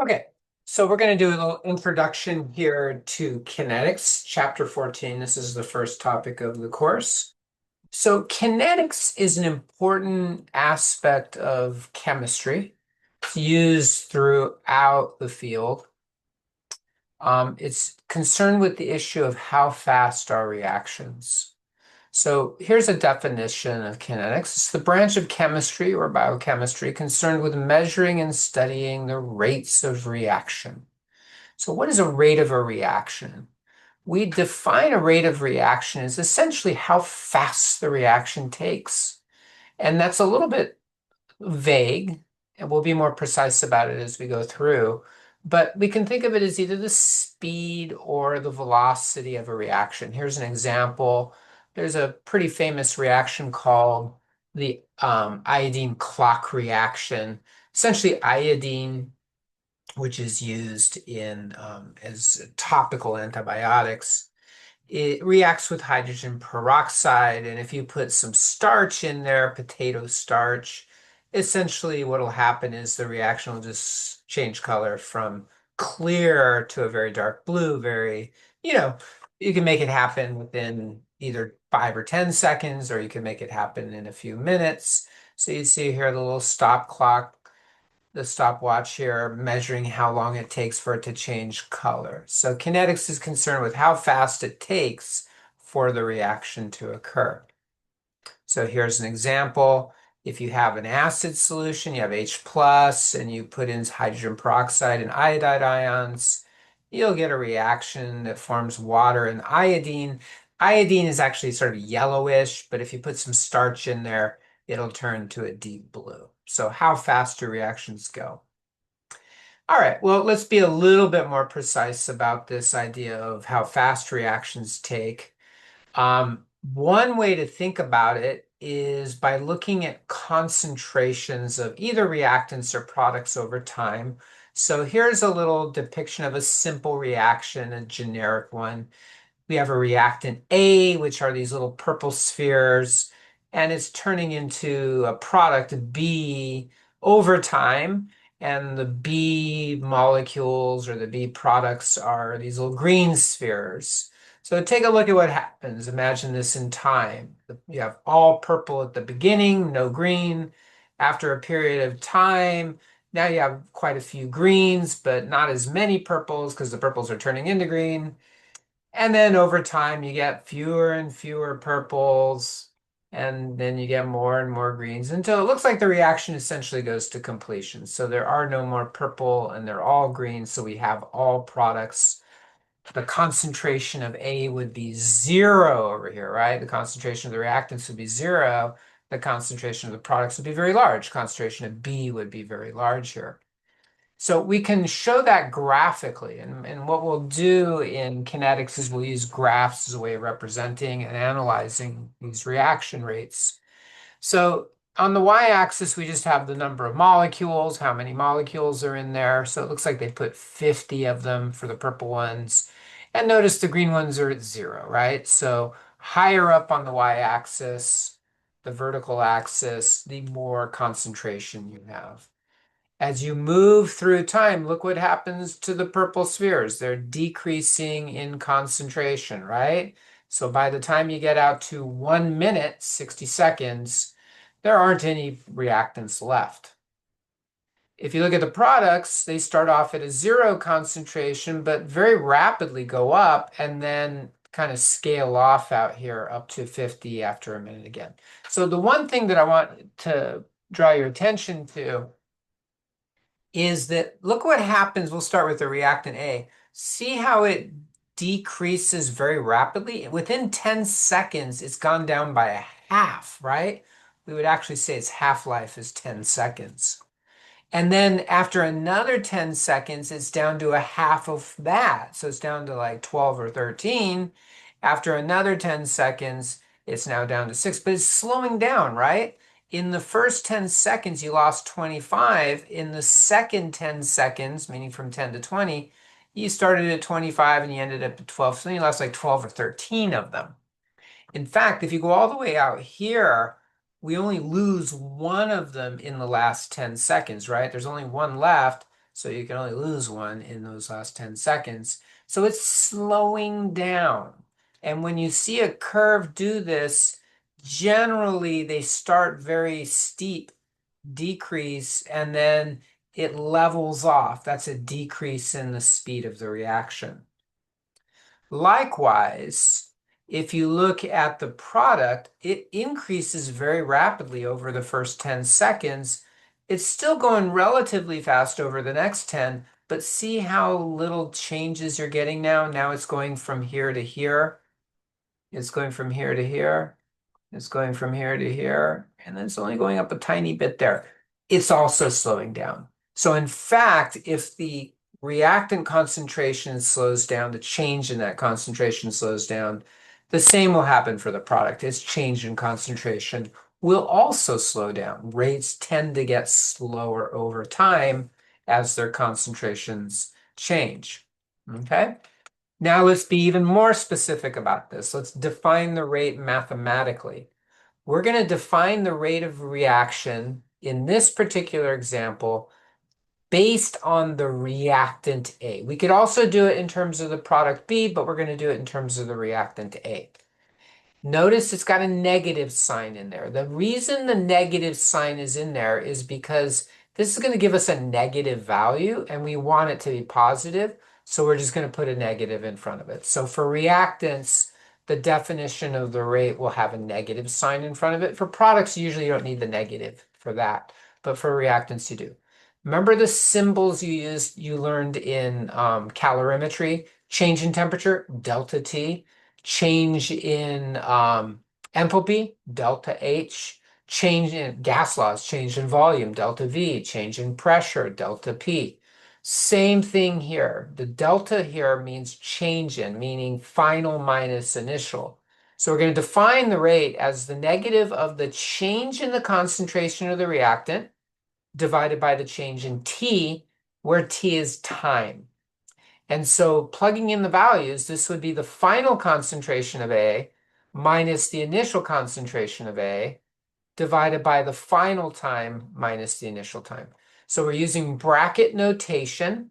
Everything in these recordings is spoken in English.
Okay, so we're going to do a little introduction here to kinetics, chapter 14. This is the first topic of the course. So kinetics is an important aspect of chemistry. It's used throughout the field. It's concerned with the issue of how fast are reactions. So here's a definition of kinetics. It's the branch of chemistry or biochemistry concerned with measuring and studying the rates of reaction. So what is a rate of a reaction? We define a rate of reaction as essentially how fast the reaction takes. And that's a little bit vague, and we'll be more precise about it as we go through. But we can think of it as either the speed or the velocity of a reaction. Here's an example. There's a pretty famous reaction called the iodine clock reaction. Essentially, iodine, which is used in as topical antibiotics, it reacts with hydrogen peroxide. And if you put some starch in there, potato starch, essentially what will happen is the reaction will just change color from clear to a very dark blue. You know, you can make it happen within either 5 or 10 seconds, or you can make it happen in a few minutes. So you see here the little stop clock, the stopwatch here measuring how long it takes for it to change color. So kinetics is concerned with how fast it takes for the reaction to occur. So here's an example. If you have an acid solution, you have H plus, and you put in hydrogen peroxide and iodide ions, you'll get a reaction that forms water and iodine. Iodine is actually sort of yellowish, but if you put some starch in there, it'll turn to a deep blue. So how fast do reactions go? All right, well, let's be a little bit more precise about this idea of how fast reactions take. One way to think about it is by looking at concentrations of either reactants or products over time. So here's a little depiction of a simple reaction, a generic one. We have a reactant A, which are these little purple spheres, and it's turning into a product B over time. And the B molecules or the B products are these little green spheres. So take a look at what happens. Imagine this in time. You have all purple at the beginning, no green. After a period of time, now you have quite a few greens, but not as many purples because the purples are turning into green. And then over time, you get fewer and fewer purples, and then you get more and more greens until it looks like the reaction essentially goes to completion. So there are no more purple and they're all green. So we have all products. The concentration of A would be zero over here, right? The concentration of the reactants would be zero. The concentration of the products would be very large. Concentration of B would be very large here. So we can show that graphically. And what we'll do in kinetics is we'll use graphs as a way of representing and analyzing these reaction rates. So on the y-axis, we just have the number of molecules, how many molecules are in there. So it looks like they put 50 of them for the purple ones. And notice the green ones are at zero, right? So higher up on the y-axis, the vertical axis, the more concentration you have. As you move through time, look what happens to the purple spheres. They're decreasing in concentration, right? So by the time you get out to 1 minute, 60 seconds, there aren't any reactants left. If you look at the products, they start off at a zero concentration, but very rapidly go up and then kind of scale off out here up to 50 after a minute again. So the one thing that I want to draw your attention to is that look what happens. We'll start with the reactant A. See how it decreases very rapidly? Within 10 seconds, it's gone down by a half, right? We would actually say its half-life is 10 seconds. And then after another 10 seconds, it's down to a half of that. So it's down to like 12 or 13. After another 10 seconds, it's now down to 6, but it's slowing down, right? In the first 10 seconds, you lost 25. In the second 10 seconds, meaning from 10 to 20, you started at 25 and you ended up at 12. So then you lost like 12 or 13 of them. In fact, if you go all the way out here, we only lose one of them in the last 10 seconds, right? There's only one left. So you can only lose one in those last 10 seconds. So it's slowing down. And when you see a curve do this, generally they start very steep decrease and then it levels off. That's a decrease in the speed of the reaction. Likewise, if you look at the product, it increases very rapidly over the first 10 seconds. It's still going relatively fast over the next 10, but see how little changes you're getting now? Now it's going from here to here. It's going from here to here. It's going from here to here, and then it's only going up a tiny bit there. It's also slowing down. So in fact, if the reactant concentration slows down, the change in that concentration slows down, the same will happen for the product. Its change in concentration will also slow down. Rates tend to get slower over time as their concentrations change. Okay? Now let's be even more specific about this. Let's define the rate mathematically. We're going to define the rate of reaction in this particular example based on the reactant A. We could also do it in terms of the product B, but we're going to do it in terms of the reactant A. Notice it's got a negative sign in there. The reason the negative sign is in there is because this is going to give us a negative value and we want it to be positive. So we're just going to put a negative in front of it. So for reactants, the definition of the rate will have a negative sign in front of it. For products, usually you don't need the negative for that, but for reactants you do. Remember the symbols you learned in calorimetry? Change in temperature, delta T. Change in enthalpy, delta H. Change in gas laws, change in volume, delta V. Change in pressure, delta P. Same thing here. The delta here means change in, meaning final minus initial. So we're going to define the rate as the negative of the change in the concentration of the reactant divided by the change in T, where T is time. And so plugging in the values, this would be the final concentration of A minus the initial concentration of A divided by the final time minus the initial time. So we're using bracket notation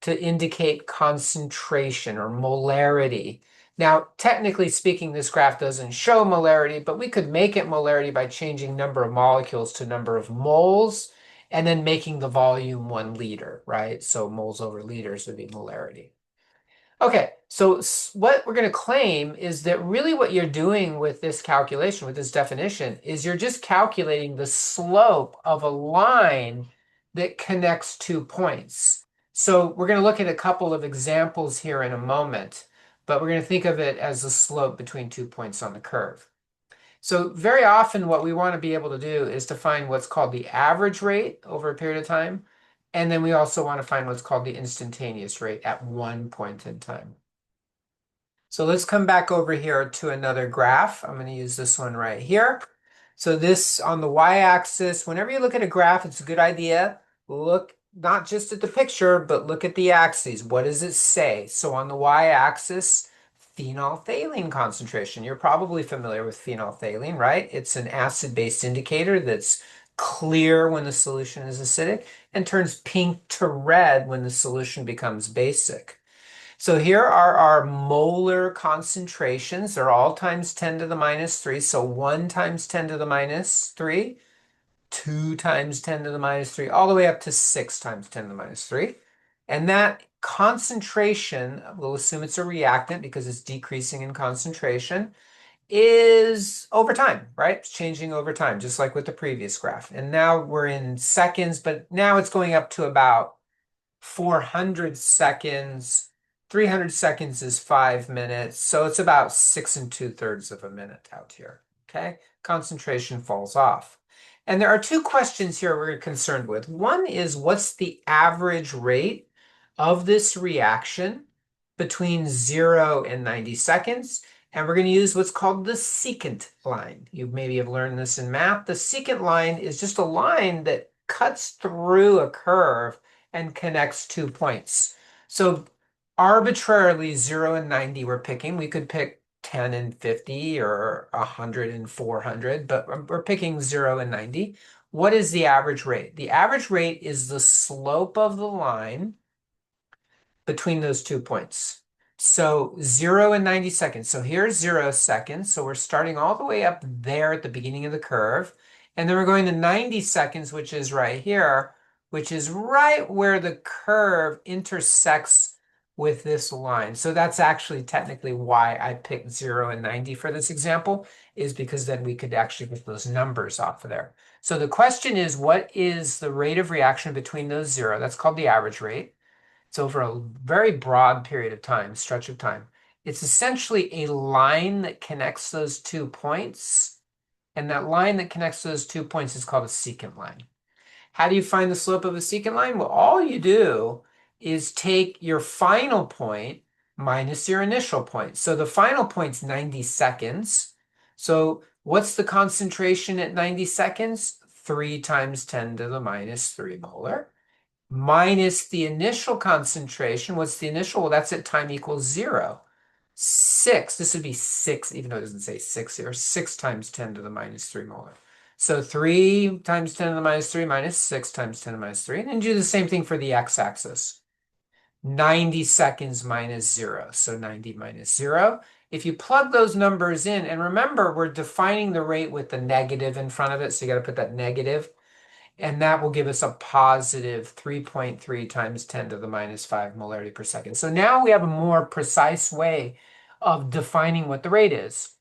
to indicate concentration or molarity. Now, technically speaking, this graph doesn't show molarity, but we could make it molarity by changing number of molecules to number of moles and then making the volume 1 liter, right? So moles over liters would be molarity. Okay, so what we're going to claim is that really what you're doing with this calculation, with this definition, is you're just calculating the slope of a line that connects 2 points. So we're going to look at a couple of examples here in a moment, but we're going to think of it as the slope between 2 points on the curve. So very often what we want to be able to do is to find what's called the average rate over a period of time. And then we also want to find what's called the instantaneous rate at one point in time. So let's come back over here to another graph. I'm going to use this one right here. So this on the y-axis, whenever you look at a graph, it's a good idea. Look not just at the picture, but look at the axes. What does it say? So on the y-axis, phenolphthalein concentration. You're probably familiar with phenolphthalein, right? It's an acid-base indicator that's clear when the solution is acidic and turns pink to red when the solution becomes basic. So here are our molar concentrations. They're all times 10 to the minus 3. So 1 times 10 to the minus 3, 2 times 10 to the minus 3, all the way up to 6 times 10 to the minus 3. And that concentration, we'll assume it's a reactant because it's decreasing in concentration, is over time, right? It's changing over time, just like with the previous graph. And now we're in seconds, but now it's going up to about 400 seconds. 300 seconds is 5 minutes. So it's about 6 2/3 of a minute out here. Okay. Concentration falls off. And there are two questions here we're concerned with. One is what's the average rate of this reaction between 0 and 90 seconds? And we're going to use what's called the secant line. You maybe have learned this in math. The secant line is just a line that cuts through a curve and connects 2 points. So arbitrarily 0 and 90 we're picking. We could pick 10 and 50 or 100 and 400, but we're picking 0 and 90. What is the average rate? The average rate is the slope of the line between those 2 points. So 0 and 90 seconds. So here's 0 seconds. So we're starting all the way up there at the beginning of the curve. And then we're going to 90 seconds, which is right here, which is right where the curve intersects with this line. So that's actually technically why I picked 0 and 90 for this example, is because then we could actually get those numbers off of there. So the question is, what is the rate of reaction between those zero? That's called the average rate. It's over a very broad period of time, stretch of time. It's essentially a line that connects those 2 points, and that line that connects those 2 points is called a secant line. How do you find the slope of a secant line? Well, all you do is take your final point minus your initial point. So the final point's 90 seconds. So what's the concentration at 90 seconds? 3 times 10 to the minus 3 molar minus the initial concentration. What's the initial? Well, that's at time equals 0. 6, this would be 6, even though it doesn't say 6 here, 6 times 10 to the minus 3 molar. So 3 times 10 to the minus 3 minus 6 times 10 to the minus 3. And then do the same thing for the x-axis. 90 seconds minus 0. So 90 minus 0. If you plug those numbers in, and remember, we're defining the rate with the negative in front of it, so you got to put that negative. And that will give us a positive 3.3 times 10 to the minus 5 molarity per second. So now we have a more precise way of defining what the rate is.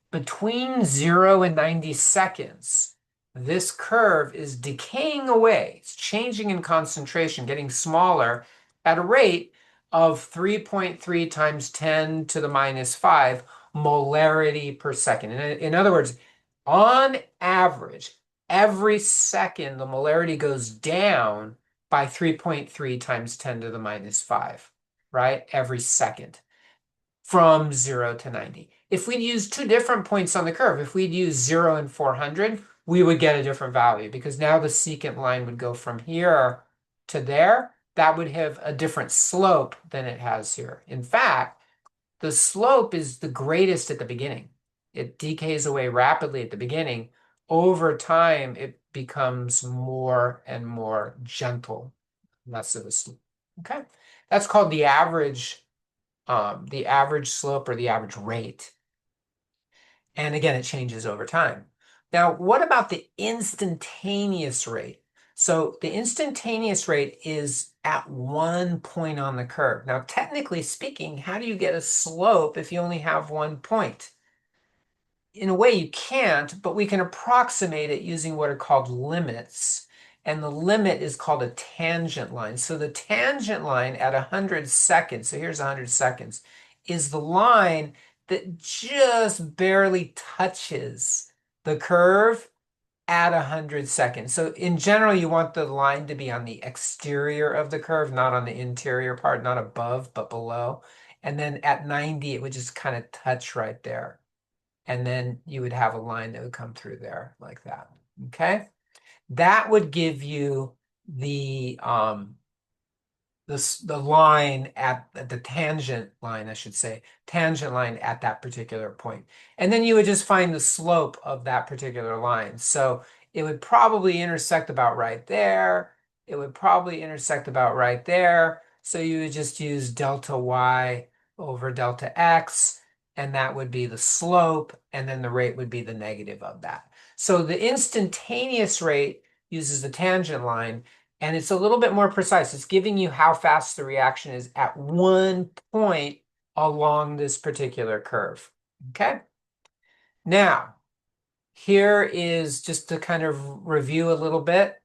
Between 0 and 90 seconds, this curve is decaying away. It's changing in concentration, getting smaller at a rate of 3.3 times 10 to the minus 5 molarity per second. In other words, on average, every second the molarity goes down by 3.3 times 10 to the minus 5, right? Every second from 0 to 90. If we'd use two different points on the curve, if we'd use 0 and 400, we would get a different value because now the secant line would go from here to there. That would have a different slope than it has here. In fact, the slope is the greatest at the beginning. It decays away rapidly at the beginning. Over time, it becomes more and more gentle, less of a slope. Okay, that's called the average slope or the average rate. And again, it changes over time. Now, what about the instantaneous rate? So the instantaneous rate is at one point on the curve. Now, technically speaking, how do you get a slope if you only have one point? In a way, you can't, but we can approximate it using what are called limits. And the limit is called a tangent line. So the tangent line at 100 seconds, so here's 100 seconds, is the line that just barely touches the curve at 100 seconds. So in general, you want the line to be on the exterior of the curve, not on the interior part, not above, but below. And then at 90, it would just kind of touch right there. And then you would have a line that would come through there like that. Okay? That would give you the line at the tangent line, I should say, tangent line at that particular point. And then you would just find the slope of that particular line. So it would probably intersect about right there. It would probably intersect about right there. So you would just use delta y over delta x, and that would be the slope, and then the rate would be the negative of that. So the instantaneous rate uses the tangent line, and it's a little bit more precise. It's giving you how fast the reaction is at one point along this particular curve. Okay? Now, here is just to kind of review a little bit.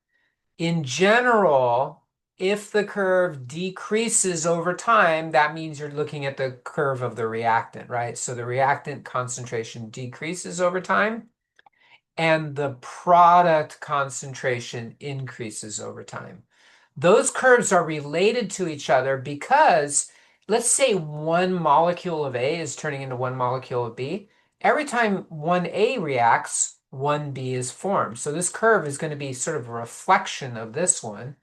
In general, if the curve decreases over time, that means you're looking at the curve of the reactant, right? So the reactant concentration decreases over time, and the product concentration increases over time. Those curves are related to each other because let's say one molecule of A is turning into one molecule of B. Every time one A reacts, one B is formed. So this curve is going to be sort of a reflection of this one.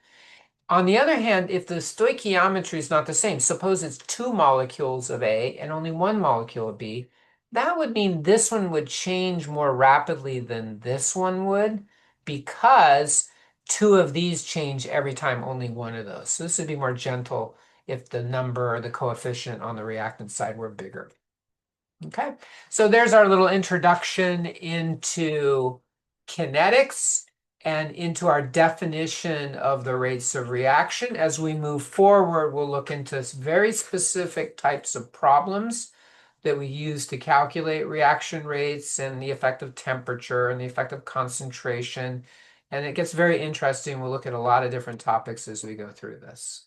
On the other hand, if the stoichiometry is not the same, suppose it's two molecules of A and only one molecule of B, that would mean this one would change more rapidly than this one would because two of these change every time only one of those. So this would be more gentle if the number or the coefficient on the reactant side were bigger. Okay, so there's our little introduction into kinetics and into our definition of the rates of reaction. As we move forward, we'll look into very specific types of problems that we use to calculate reaction rates and the effect of temperature and the effect of concentration. And it gets very interesting. We'll look at a lot of different topics as we go through this.